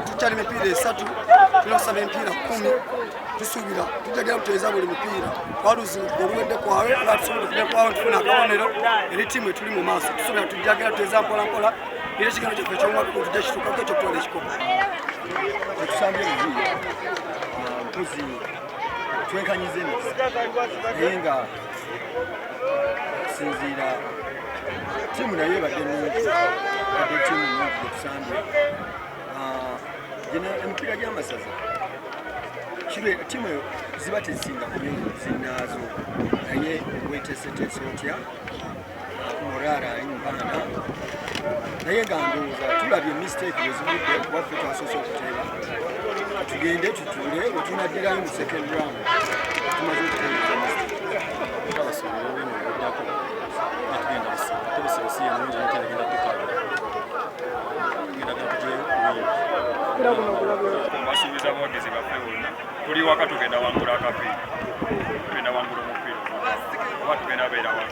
tukyali mipiira esatu tunosaba emipiira 10 tusuubira tutegera kuteeza buli mupiira waluzi oluwedde kwawe nga tusobola okufuna kwawe tufuna akabonero eri ttiimu etuli mu maaso tusuubira tujagera tuteeza mpola mpola era ekigendo kyaffe ekyomwaka tujja kituukako ekyokutwala ekikopo etusambye ebiyiiya mpozi twekanyiza emikisa naye nga okusinziira ttiimu naye ebadde nungi badde ttiimu nungi gyetusambye gino emipiira gy'amasaza ttiimu eyo ziba tezisinga kuyo zinnaazo naye weteeseteese otya moraara alimubaana naye nga ndowooza tulabye mistake wezigudde waffe twasoose okuteeba tugende tutuule wetunaddirayo mu second round tumaze okuteebeza basuubiza abawagizi baffe bonna tuli waka tugenda wangula akapiira tugenda wangula omupiira oba tugenda beera waka